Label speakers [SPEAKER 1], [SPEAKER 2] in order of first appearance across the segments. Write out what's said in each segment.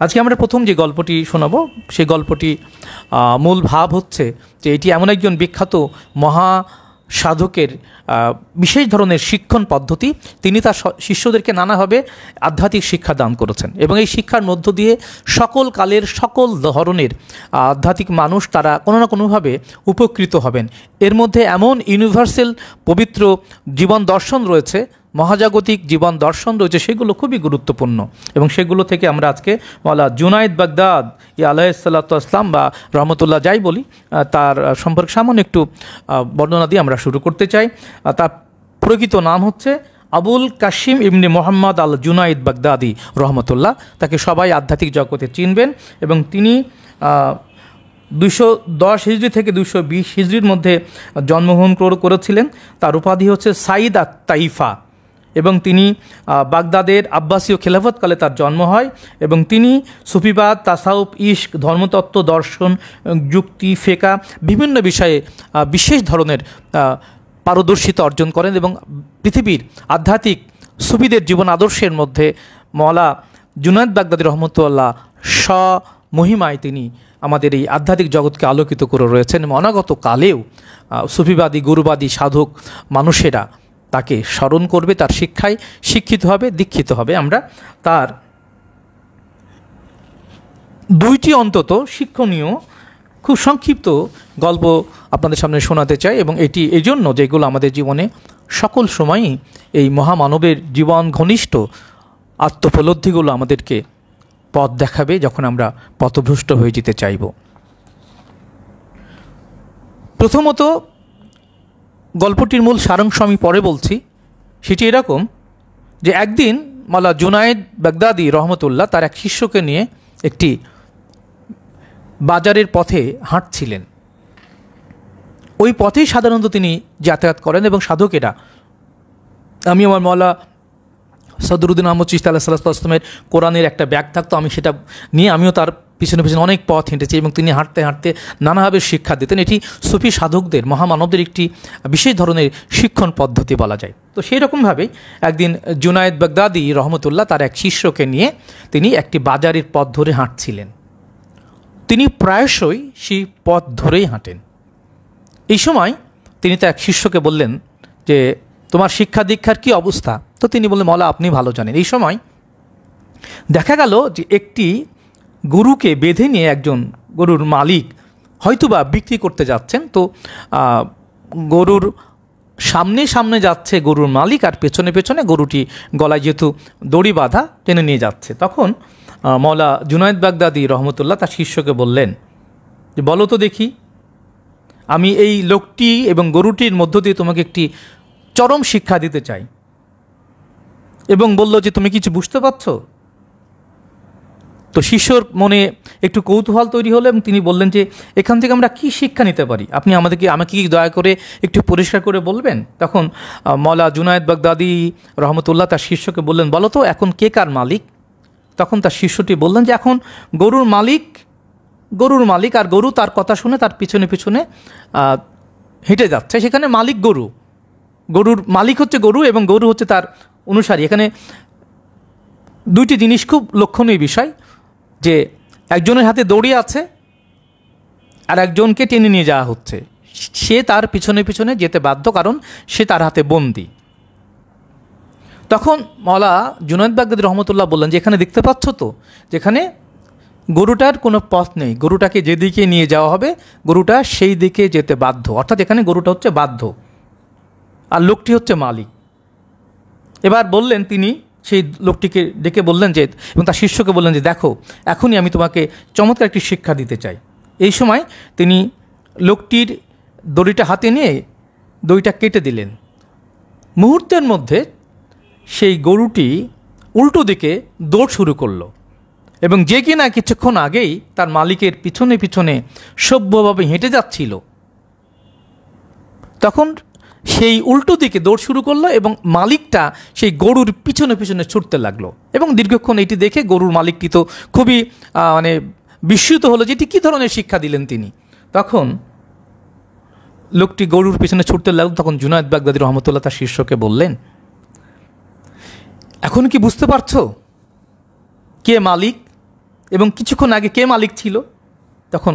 [SPEAKER 1] আজকে আমরা প্রথম যে গল্পটি শোনাবো সেই গল্পটি মূল ভাব হচ্ছে যে এটি এমন একজন বিখ্যাত মহা সাধকের বিশেষ ধরনের শিক্ষণ পদ্ধতি। তিনি তার শিষ্যদেরকে নানাভাবে আধ্যাত্মিক শিক্ষা দান করেছেন এবং এই শিক্ষার মধ্য দিয়ে সকল কালের সকল ধরনের আধ্যাত্মিক মানুষ তারা কোনো না কোনোভাবে উপকৃত হবেন। এর মধ্যে এমন ইউনিভার্সাল পবিত্র জীবন দর্শন রয়েছে, মহাজাগতিক জীবন দর্শন রয়েছে, সেগুলো খুবই গুরুত্বপূর্ণ এবং সেগুলো থেকে আমরা আজকে মাওলানা জুনায়েদ বাগদাদ আলাইহিসসালাতু আসসালাম বা রহমতুল্লাহ যাই বলি তার সম্পর্কে সামান্য একটু বর্ণনা দিয়ে আমরা শুরু করতে চাই। তার প্রকৃত নাম হচ্ছে আবুল কাশিম ইবনে মোহাম্মদ আল জুনায়েদ বাগদাদি রহমতুল্লাহ। তাকে সবাই আধ্যাত্মিক জগতে চিনবেন এবং তিনি 210 হিজরি থেকে 220 হিজরির মধ্যে জন্মগ্রহণ করেছিলেন। তার উপাধি হচ্ছে সাইদ আত তাইফা এবং তিনি বাগদাদের আব্বাসীয় খেলাফতকালে তার জন্ম হয় এবং তিনি সুফিবাদ, তাসাউফ, ইশক, ধর্মতত্ত্ব, দর্শন, যুক্তি, ফেকা বিভিন্ন বিষয়ে বিশেষ ধরনের পারদর্শিতা অর্জন করেন এবং পৃথিবীর আধ্যাত্মিক সুফিদের জীবন আদর্শের মধ্যে মাওলানা জুনায়েদ বাগদাদি রহমতুল্লাহ স্বমহিমায় তিনি আমাদের এই আধ্যাত্মিক জগৎকে আলোকিত করে রয়েছেন এবং অনাগত কালেও সুফিবাদী গুরুবাদী সাধক মানুষেরা তাকে স্মরণ করবে, তার শিক্ষায় শিক্ষিত হবে, দীক্ষিত হবে। আমরা তার দুইটি অন্তত শিক্ষণীয় খুব সংক্ষিপ্ত গল্প আপনাদের সামনে শোনাতে চাই এবং এটি এই জন্য যেগুলো আমাদের জীবনে সকল সময়ই এই মহামানবের জীবন ঘনিষ্ঠ আত্মোপলব্ধিগুলো আমাদেরকে পথ দেখাবে যখন আমরা পথভ্রষ্ট হয়ে যেতে চাইব। প্রথমত গল্পটির মূল সারাংশ আমি পরে বলছি। সেটি এরকম যে একদিন মাওলানা জুনায়েদ বাগদাদি রহমতুল্লাহ তার এক শিষ্যকে নিয়ে একটি বাজারের পথে হাঁটছিলেন। ওই পথেই সাধারণত তিনি যাতায়াত করেন এবং সাধকেরা, আমি আমার মাওলানা সদরুদ্দিন আহমদ চিশতি আলাইহিসসালামের কোরআনের একটা ব্যাগ থাকতো, আমি সেটা নিয়ে আমিও তার পিছনে পিছনে অনেক পথ হেঁটেছি এবং তিনি হাঁটতে হাঁটতে নানাভাবে শিক্ষা দিতেন। এটি সুফি সাধকদের, মহামানবদের একটি বিশেষ ধরনের শিক্ষণ পদ্ধতি বলা যায়। তো সেই রকমভাবেই একদিন জুনায়েদ বাগদাদি রহমতুল্লাহ তার এক শিষ্যকে নিয়ে তিনি একটি বাজারের পথ ধরে হাঁটছিলেন। তিনি প্রায়শই সেই পথ ধরেই হাঁটেন। এই সময় তিনি তার এক শিষ্যকে বললেন যে তোমার শিক্ষা দীক্ষার কী অবস্থা? তো তিনি বললেন মাওলানা আপনি ভালো জানেন। এই সময় দেখা গেল যে একটি গরুকে বেঁধে নিয়ে একজন গরুর মালিক হয়তোবা বিক্রি করতে যাচ্ছেন। তো গরুর সামনে সামনে যাচ্ছে গরুর মালিক আর পেছনে পেছনে গরুটি গলায় যেহেতু দড়ি বাঁধা টেনে নিয়ে যাচ্ছে। তখন মাওলানা জুনায়েদ বাগদাদি রহমতুল্লাহ তার শিষ্যকে বললেন যে বলো তো দেখি, আমি এই লোকটি এবং গরুটির মধ্য দিয়ে তোমাকে একটি চরম শিক্ষা দিতে চাই। এবং বলল যে তুমি কিছু বুঝতে পারছো? তো শিষ্যর মনে একটু কৌতূহল তৈরি হলো এবং তিনি বললেন যে এখান থেকে আমরা কি শিক্ষা নিতে পারি, আপনি আমাকে কি দয়া করে একটু পরিষ্কার করে বলবেন? তখন মাওলানা জুনায়েদ বাগদাদি রহমতুল্লাহ তার শিষ্যকে বললেন বলো তো এখন কে কার মালিক? তখন তার শিষ্যটি বললেন যে এখন গরুর মালিক আর গরু তার কথা শুনে তার পিছনে পিছনে হেঁটে যাচ্ছে। সেখানে মালিক গরুর মালিক হচ্ছে গরু এবং গরু হচ্ছে তার অনুসারী। এখানে দুইটি জিনিস খুব লক্ষণীয় বিষয়, যে একজনের হাতে দড়ি আছে আর একজনকে টেনে নিয়ে যাওয়া হচ্ছে। সে তার পিছনে পিছনে যেতে বাধ্য, কারণ সে তার হাতে বন্দী। তখন মাওলানা জুনায়েদ বাগদাদি রহমতুল্লাহ বললেন যে এখানে দেখতে পাচ্ছ তো, যেখানে গরুটার কোনো পথ নেই, গরুটাকে যেদিকে নিয়ে যাওয়া হবে গরুটা সেই দিকে যেতে বাধ্য। অর্থাৎ এখানে গরুটা হচ্ছে বাধ্য আর লোকটি হচ্ছে মালিক। এবার বললেন তিনি সেই লোকটিকে ডেকে বললেন যে, এবং তার শিষ্যকে বললেন যে দেখো এখনই আমি তোমাকে চমৎকার একটি শিক্ষা দিতে চাই। এই সময় তিনি লোকটির দড়িটা হাতে নিয়ে দড়িটা কেটে দিলেন। মুহূর্তের মধ্যে সেই গরুটি উল্টো দিকে দৌড় শুরু করলো এবং যে কিনা কিছুক্ষণ আগেই তার মালিকের পিছনে পিছনে সভ্যভাবে হেঁটে যাচ্ছিল, তখন সেই উল্টো দিকে দৌড় শুরু করলো এবং মালিকটা সেই গরুর পিছনে পিছনে ছুটতে লাগলো। এবং দীর্ঘক্ষণ এটি দেখে গরুর মালিকটি তো খুবই বিস্মিত হলো যে এটি কী ধরনের শিক্ষা দিলেন তিনি। তখন লোকটি গরুর পিছনে ছুটতে লাগলো। তখন জুনায়েদ বাগদাদি রহমতুল্লাহ তার শিষ্যকে বললেন এখন কি বুঝতে পারছো কে মালিক এবং কিছুক্ষণ আগে কে মালিক ছিল? তখন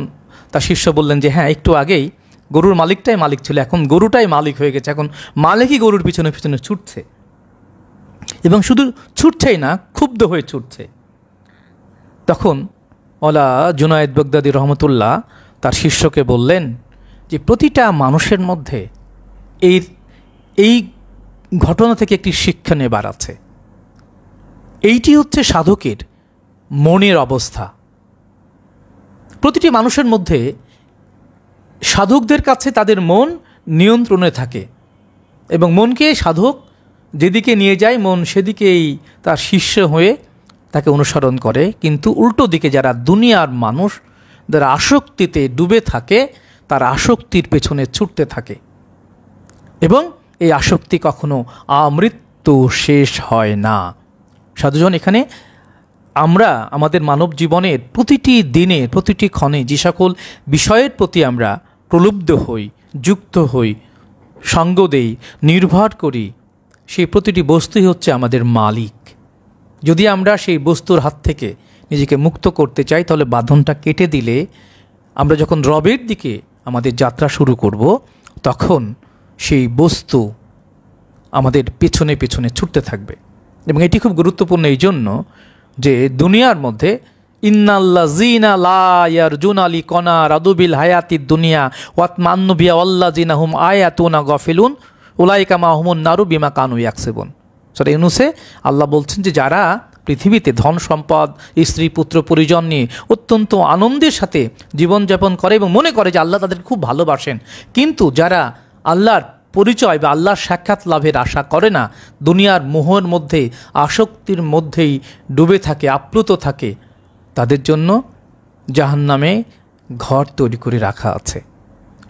[SPEAKER 1] তার শিষ্য বললেন যে হ্যাঁ, একটু আগেই গরুর মালিকটাই মালিক ছিল, এখন গরুটাই মালিক হয়ে গেছে, এখন মালিকই গরুর পিছনে পিছনে ছুটছে, এবং শুধু ছুটছেই না, ক্ষুব্ধ হয়ে ছুটছে। তখন ওলা জুনায়েদ বাগদাদী রহমতুল্লাহ তার শিষ্যকে বললেন যে প্রতিটা মানুষের মধ্যে এই ঘটনা থেকে একটি শিক্ষা নেবার আছে। এইটি হচ্ছে সাধকের মনের অবস্থা। প্রতিটি মানুষের মধ্যে, সাধকদের কাছে তাদের মন নিয়ন্ত্রণে থাকে এবং মনকে সাধক যেদিকে নিয়ে যায়, মন সেদিকেই তার শিষ্য হয়ে তাকে অনুসরণ করে। কিন্তু উল্টো দিকে যারা দুনিয়ার মানুষ, যারা আসক্তিতে ডুবে থাকে, তারা আসক্তির পেছনে ছুটতে থাকে এবং এই আসক্তি কখনো আমৃত্যু শেষ হয় না। সাধুজন, এখানে আমরা আমাদের মানব জীবনের প্রতিটি দিনে, প্রতিটি ক্ষণে যে সকল বিষয়ের প্রতি আমরা প্রলুব্ধ হই, যুক্ত হই, সঙ্গ দেই, নির্ভর করি, সেই প্রতিটি বস্তুই হচ্ছে আমাদের মালিক। যদি আমরা সেই বস্তুর হাত থেকে নিজেকে মুক্ত করতে চাই, তাহলে বাঁধনটা কেটে দিলে আমরা যখন রবের দিকে আমাদের যাত্রা শুরু করব, তখন সেই বস্তু আমাদের পেছনে পেছনে ছুটতে থাকবে। এবং এটি খুব গুরুত্বপূর্ণ এই জন্য যে দুনিয়ার মধ্যে ইন্নাল্লাযীনা লা ইয়ারজুনা লিকানা রাদুবিল হায়াতিদ দুনিয়া ওয়াতমান্নু বিহা ওয়াল্লাযীনা হুম আয়াতুনা গাফিলুন উলাইকা মাহুমুন নারু বিমা কানু ইয়াকসিবুন। সূরা ইউনূসে আল্লাহ বলছেন যে যারা পৃথিবীতে ধন সম্পদ, স্ত্রী, পুত্র, পরিজন নিয়ে অত্যন্ত আনন্দের সাথে জীবনযাপন করে এবং মনে করে যে আল্লাহ তাদের খুব ভালোবাসেন, কিন্তু যারা আল্লাহর পরিচয় বা আল্লাহর সাক্ষাৎ লাভের আশা করে না, দুনিয়ার মোহের মধ্যে, আসক্তির মধ্যেই ডুবে থাকে, আপ্লুত থাকে, তাদের জন্য জাহান্নামে ঘর তৈরি করে রাখা আছে।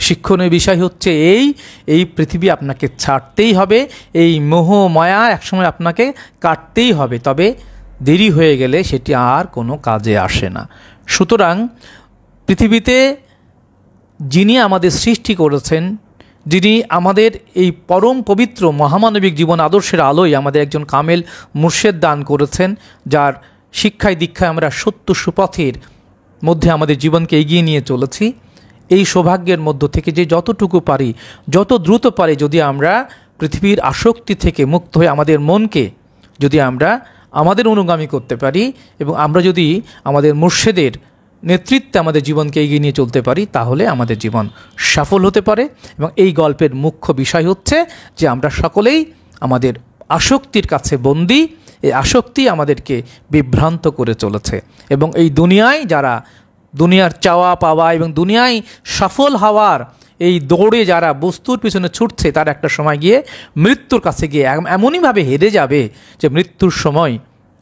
[SPEAKER 1] শিক্ষণীয় বিষয় হচ্ছে এই পৃথিবী আপনাকে ছাড়তেই হবে, এই মোহ মায়া একসময় আপনাকে কাটতেই হবে, তবে দেরি হয়ে গেলে সেটি আর কোনো কাজে আসে না। সুতরাং পৃথিবীতে যিনি আমাদের সৃষ্টি করেছেন, যিনি আমাদের এই পরম পবিত্র মহামানবিক জীবন আদর্শের আলোয় আমাদের একজন কামেল মুর্শেদ দান করেছেন, যার শিক্ষায় দীক্ষায় আমরা সত্য সুপথের মধ্যে আমাদের জীবনকে এগিয়ে নিয়ে চলেছি, এই সৌভাগ্যের মধ্য থেকে যে যতটুকু পারি, যত দ্রুত পারি, যদি আমরা পৃথিবীর আসক্তি থেকে মুক্ত হয়ে আমাদের মনকে যদি আমরা আমাদের অনুগামী করতে পারি এবং আমরা যদি আমাদের মুর্শেদের নেতৃত্বে আমাদের জীবনকে এগিয়ে নিয়ে চলতে পারি, তাহলে আমাদের জীবন সফল হতে পারে। এবং এই গল্পের মুখ্য বিষয় হচ্ছে যে আমরা সকলেই আমাদের আসক্তির কাছে বন্দী। এই আসক্তি আমাদেরকে বিভ্রান্ত করে চলেছে এবং এই দুনিয়ায় যারা দুনিয়ার চাওয়া পাওয়া এবং দুনিয়ায় সফল হওয়ার এই দৌড়ে যারা বস্তুর পিছনে ছুটছে, তার একটা সময় গিয়ে মৃত্যুর কাছে গিয়ে এমনইভাবে হেরে যাবে যে মৃত্যুর সময়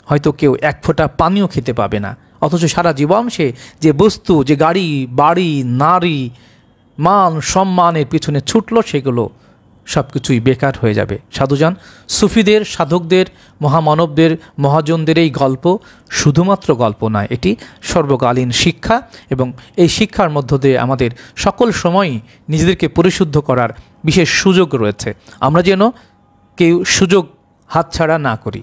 [SPEAKER 1] হয়তো কেউ এক ফোঁটা পানিও খেতে পাবে না। অথচ সারা জীবন সে যে বস্তু, যে গাড়ি, বাড়ি, নারী, মান, সম্মানের পিছনে ছুটলো, সেগুলো সব কিছুই বেকার হয়ে যাবে। সাধুজান, সুফিদের, সাধকদের, মহামানবদের, মহাজনদের এই গল্প শুধুমাত্র গল্প নয়, এটি সর্বকালীন শিক্ষা এবং এই শিক্ষার মধ্য দিয়ে আমাদের সকল সময়ই নিজেদেরকে পরিশুদ্ধ করার বিশেষ সুযোগ রয়েছে। আমরা যেন কেউ সুযোগ হাতছাড়া না করি।